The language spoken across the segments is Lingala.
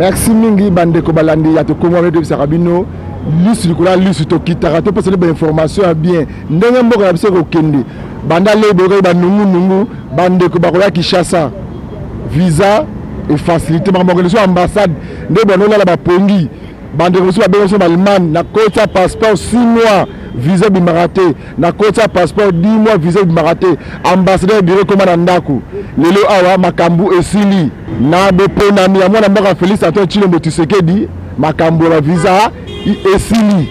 Merci mingi bandeko balandi ya to kongo de Sarabino liste likola liste to kitaka to passer des informations bien ndenge mboka ya biso ko kende banda lebo ko ba nungu bandeko bakola Kinshasa visa et facilité ba mboka so ambassade nde bonola la ba pongi bandeko so ba bengo so Allemagne na kota passeport 6 mois visa bimarate na kota passeport 10 mois visa bimarate ambassadeur bureau commandant ndako lelo awa makambu esili na beponami ya mwana mboka Félix Antoine Tshilombo Tshisekedi makambu la visa esili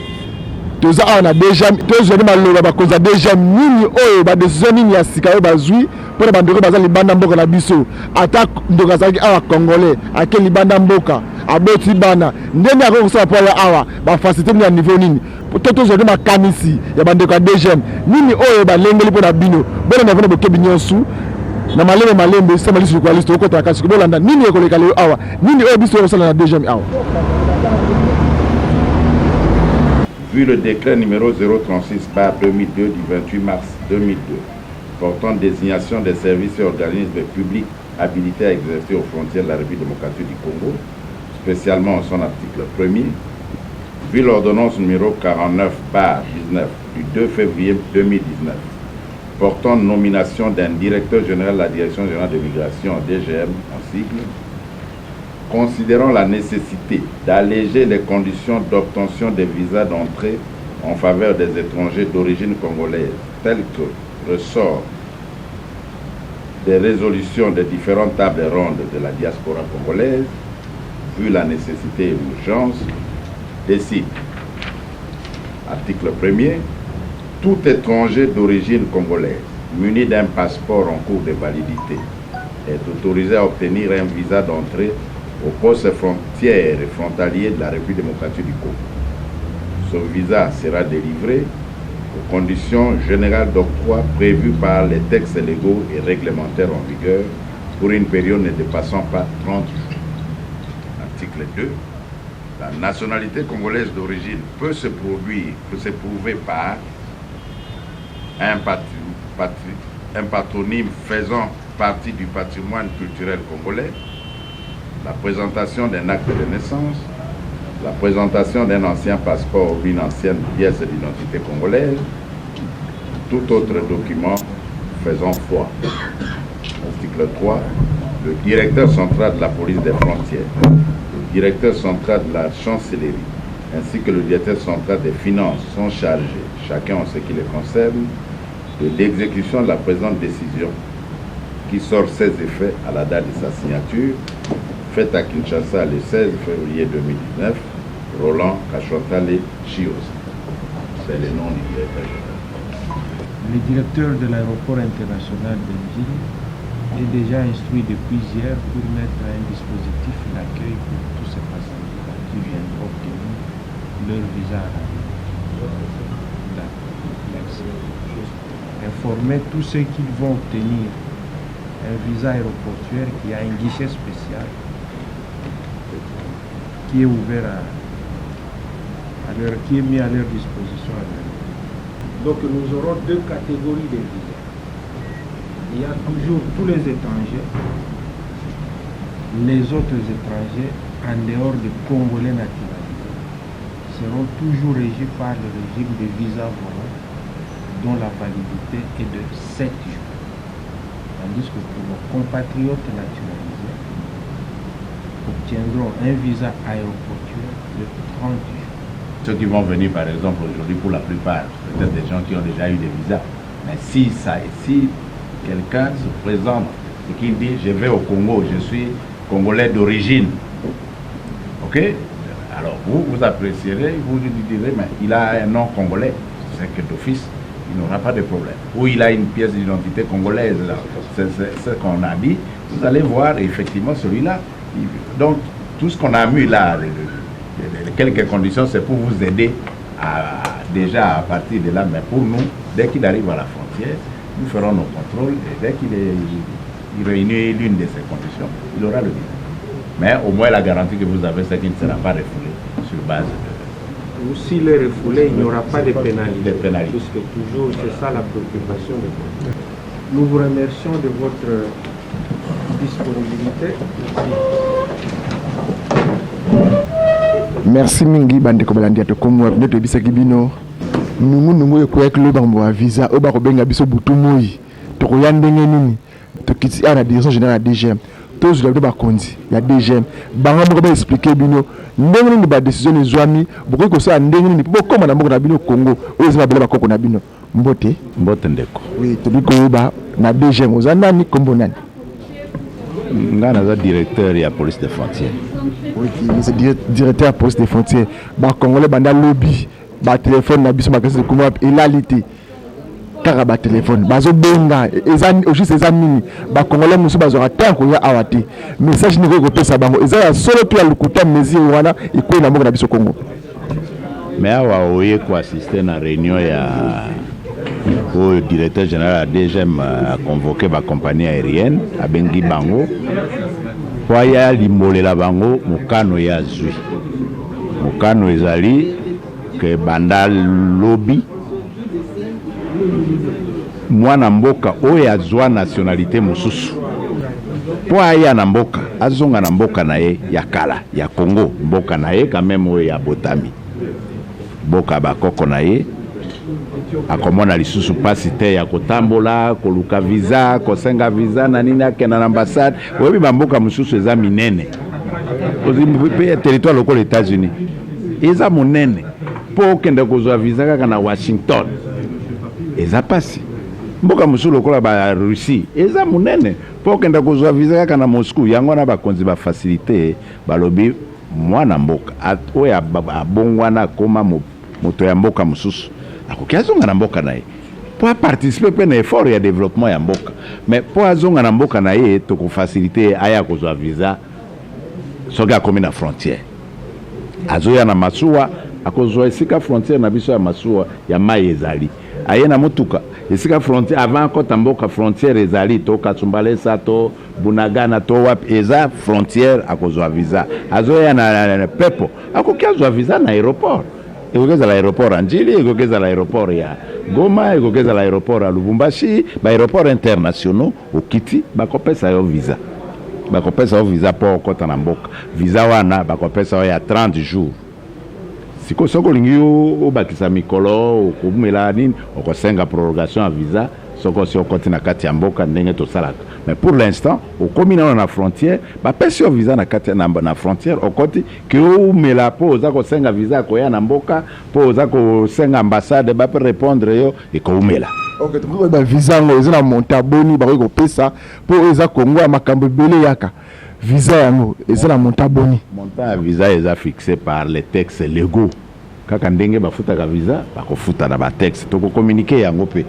toza awa na déjà tozoni maloba bakonza déjà nini oyo ba décision nini ya sika oyo bazwi pona bandeko baza libanda mboka na biso ata ndoka zaki awa congolais ake libanda mboka aboti bana ndeni akoko kosala po ya awa bafacilité nini ya niveau nini to tozoni makanisi ya bandeko ya DGM nini oyo balengeli mpona bino bona na vona bokebi nyonso na malembe sama lisu kwa listo okota kasi bolanda nini ekoleka leo awa nini oyo biso osala na DGM awa. Vu le décret numéro 036/2002 du 28 mars 2002 portant désignation des services et organismes publics habilités à exercer aux frontières de la République démocratique du Congo, spécialement son article 1er, vu l'ordonnance numéro 49/19 du 2 février 2019 portant nomination d'un directeur général de la Direction générale de migration, DGM en sigle, considérant la nécessité d'alléger les conditions d'obtention des visas d'entrée en faveur des étrangers d'origine congolaise, tels que ressort des résolutions des différentes tables rondes de la diaspora congolaise, vu la nécessité et l'urgence, décide, article 1er, tout étranger d'origine congolaise muni d'un passeport en cours de validité est autorisé à obtenir un visa d'entrée au poste frontière et frontalier de la République démocratique du Congo. Ce visa sera délivré aux conditions générales d'octroi prévues par les textes légaux et réglementaires en vigueur pour une période ne dépassant pas 30 jours. Article 2. La nationalité congolaise d'origine peut se prouver par un patronyme faisant partie du patrimoine culturel congolais, la présentation d'un acte de naissance, la présentation d'un ancien passeport ou une ancienne pièce d'identité congolaise, tout autre document faisant foi. Article 3. Le directeur central de la police des frontières, le directeur central de la chancellerie, ainsi que le directeur central des finances sont chargés, chacun en ce qui les concerne, de l'exécution de la présente décision qui sort ses effets à la date de sa signature, faite à Kinshasa le 16 février 2019, Roland Kachotale Chios. C'est le nom du directeur général. Le directeur de l'aéroport international de Njili est déjà instruit depuis hier pour mettre un dispositif d'accueil pour tous ces passagers qui viennent obtenir leur visa à la vie. Merci. Informer tous ceux qui vont obtenir un visa aéroportuaire qui a un guichet spécial qui est ouvert qui est mis à leur disposition. Donc nous aurons deux catégories de visas. Il y a toujours tous les étrangers, les autres étrangers en dehors des Congolais naturalisés seront toujours régis par le régime de visa volant dont la validité est de 7 jours. Tandis que pour nos compatriotes naturalisés, obtiendront un visa aéroportuaire de 30 jours. Ceux qui vont venir par exemple aujourd'hui, pour la plupart, peut-être des gens qui ont déjà eu des visas, mais si quelqu'un se présente et qui dit je vais au Congo, je suis congolais d'origine, ok, alors vous apprécierez, vous lui direz mais il a un nom congolais, c'est que d'office il n'aura pas de problème. Ou il a une pièce d'identité congolaise, c'est ce qu'on a dit, vous allez voir effectivement celui-là. Donc tout ce qu'on a mis là, quelques conditions, c'est pour vous aider déjà à partir de là, mais pour nous, dès qu'il arrive à la frontière, nous ferons nos contrôles et dès qu'il réunit l'une de ces conditions, il aura le visa. Mais au moins la garantie que vous avez, c'est qu'il ne sera pas refoulé sur base de... Ou s'il est refoulé, il n'y aura pas de pénalité. Puisque toujours, c'est ça la préoccupation de vous. Nous vous remercions de votre disponibilité. Merci mingi bande ko balandi to komo ne to bisaki bino nungu ko lo bango visa o ba ko benga biso butumoi to ko yandenge nini to kiti ana direction générale DGM to zo ba konzi ya DGM banga mo ba expliquer bino ndenge ni ba décision ni zwami boko ko sa ndenge ni po koma na mboko na bino Congo o za bela ba koko na bino mbote ndeko oui to biko ba na DGM ozana ni kombo nani ngana za directeur ya police des frontières. Oui, c'est directeur de la police des frontières. Bah Congolais banda lobby, bah téléphone na biso makasi comment ilalité. Car bah téléphone, bah zo benga, ezan aussi ces amis, bah Congolais musu bah zo rater ko ya awati. Message ni ko pesa bango, ezala solo to ya lukuta mezi wana iko na moko na biso Congo. Mais awa oye ko assister na réunion ya le directeur général DGM a convoqué la compagnie aérienne à Bengi Bango pour y aller la bango mukano ya zui mukano ezali que banda lobby mwana mboka oyo azwa nationalité mususu po aya na mboka azonga na mboka na ye ya kala ya Congo mboka na ye quand même oyo ya botami mboka bakoko na ye akomona lisusu pasi te ya kotambola koluka visa kosenga visa na nini akena na ambassade oyebi bamboka mosusu eza minene pe territoire lokola États-Unis eza monene mpo okende kozwa visa kaka na Washington eza pasi mboka mosusu lokola ba Russie eza monene mpo okende kozwa visa kaka na Moscou yango na bakonzi bafacilité balobi mwana mboka oyo abongwana akoma moto ya mboka mosusu akokiazonga na mboka na ye po participer pe na effort ya développement ya mboka mais po azonga na mboka na ye to ko faciliter aya kozwa visa soki akomi na frontière azoya na masuwa akozwa esika frontière na biso ya masuwa ya mai ezali aye na motuka esika frontière avant kota mboka frontière ezali to Katsumbalesa to Bunagana to wap eza frontière akozwa visa azoya na pepo akokiazwa visa na aéroport ekokeza l'aéroport Anjili ekokeza l'aéroport ya Goma ekokeza l'aéroport ya Lubumbashi ba aéroport internationaux okiti bakopesa yo visa po kota na mboka visa wana bakopesa yo ya 30 jours siko soko lingi obakisa mikolo okumela nini okosenga prorogation ya visa soko si okoti na kati ya mboka ndenge tosalaka mais pour l'instant okomi na frontière bapesi yo visa na kati na frontière okoti ke omela po oza kosenga visa koya na mboka po oza kosenga ambassade bape répondre yo ekoumela. Ok, tu ba visa ngo ezana montaboni ba ko pesa po eza Congo makambo belé yaka visa yango ezana montaboni montant visa eza fixé par les textes légaux kaka ndenge bafutaka visa bakofuta na ba texte to ko communiquer yango pe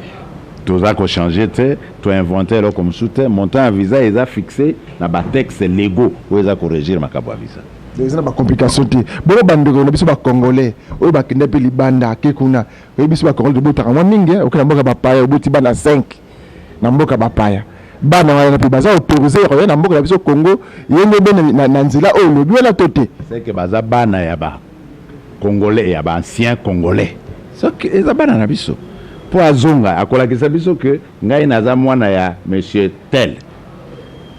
toza ko changer te to inventer lo comme soute montant à visa eza fixé na ba texte légaux ou eza ko régir makabo visa ezana ba complication te bolo bandeko na biso ba congolais oyo ba kende pe libanda kekuna oyo biso ba congolais botaka mwa mingi okena mboka ba paya oboti bana 5 na mboka ba paya bana wana pe baza autorisé ko na mboka na biso Congo yenge be na nzila oyo lobi wala tote c'est que baza bana ya ba congolais ya ba ancien congolais so que eza bana na biso po azonga akolakisa biso ke ngai naza mwana ya monsieur tel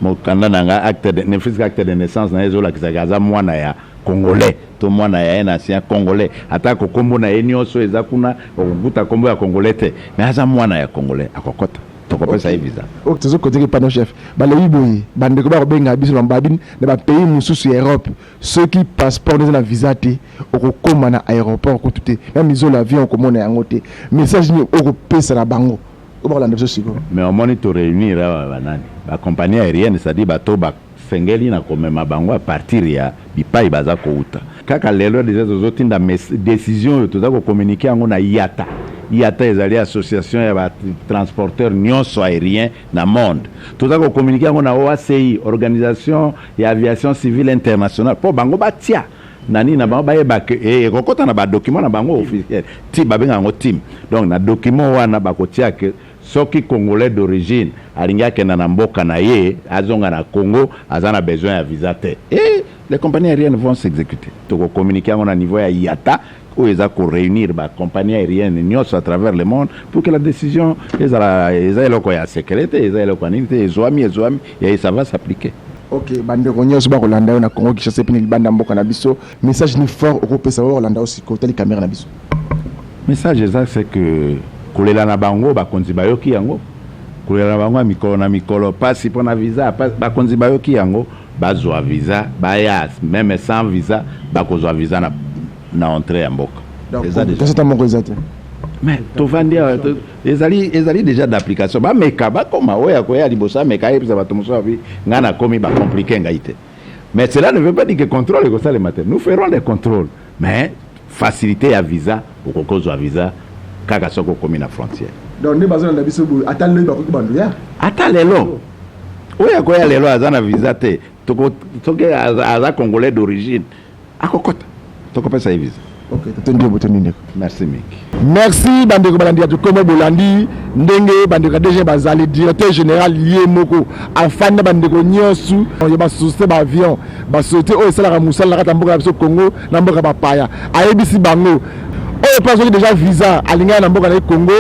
mokanda nanga acte de naissance na ezolakisa kaza mwana ya congolais to mwana ya un ancien congolais atako kombo na enyoso eza kuna okukuta kombo ya congolais te mais aza mwana ya congolais akokota tokopesa ye visa ok tozo côté pano chef balobi boye bandeko ba kobenga biso bambabini na ba pays mususu ya Europe ceux qui passeport na visa te okokoma na aéroport ko tuté même isola avion komona yango te message ni okopesa na bango obalanda biso siko mais on monitor réunir banani ba compagnie aérienne c'est-à-dire bato ba sengeli na komema bango à partir ya bipai baza kouta kaka lelo déjà tozotinda décision toza ko communiquer yango na IATA ezali association ya ba transporteur nyonso aérien na monde toza ko communiquer yango na OACI organisation ya aviation civile internationale po bango batia nani na bango bayeba ke kokota na ba document na bango officiel ti babenga yango team donc na document wana bakotia ke soki congolais d'origine alingi akenda na mboka na ye azonga na Congo azana besoin ya visa te et les compagnies aériennes vont s'exécuter toko communiquer yango na niveau ya IATA où ils ont réunir les compagnies aériennes à travers le monde pour que la décision et ça va s'appliquer. Ok, bandeko nyonso ba Rolanda na Congo Kinshasa pe ni banda mboka na biso. Message ni fort au pesa Rolanda aussi côté les caméras na biso. Message ça c'est que kolela na bango ba konzi bayoki yango. Kolela na bango mikolo pasi pona visa ba konzi bayoki yango bazwa visa baya même sans visa ba kozwa visa na entrée en mboka. Donc c'est un mot exact. Mais tu vas dire les alliés déjà d'application ba meka ba koma oya ko ya libosa meka yebisa bato mosavi ngana komi ba compliqué ngaite. Mais cela ne veut pas dire que contrôle comme ça les matins. Nous ferons des contrôles mais faciliter à visa pour qu'on soit visa kaka soko komi na frontière. Donc ne bazana na biso bu atale ba ko bandu ya. Atale lelo. Oya ko ya lelo azana visa te. Toke aza congolais d'origine. Akokota. Toko pesa visa. Ok, t'attendez votre nini. Merci mec. Merci bandeko balandi ya Komo Bolandi ndenge bandeko DG bazali directeur général lié moko afanda bandeko nyosu ya ba société ba avion ba société o esala musala kata mboka biso Congo na mboka ba paya ayebisi bango o pas déjà visa alinga na mboka na Congo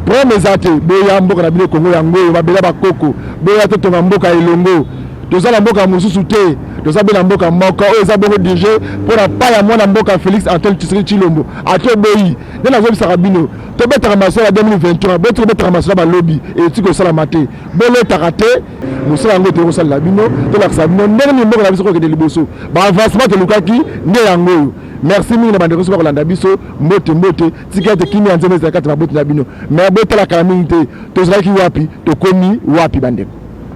premier zate boya mboka na bino Congo yango ba bela ba koko boya to tonga mboka elongo tozala mboka mususu te tozabela mboka moko o ezabongo DG pour na pa ya mwana mboka Félix Antoine Tshisekedi Tshilombo ato boyi ndena zo bisaka bino to betaka masala 2023 beto betaka masala ba lobby et tiko sala maté bolo takate musala yango te kosala bino to la sabino ndenge mboka na biso ko kede liboso ba avancement te lukaki nde yango. Merci mingi na bandeko so ba kolanda biso mbote tikete kimi anzeme za kati ba bote na bino mais botala kala mingi te tozalaki wapi to komi wapi bandeko.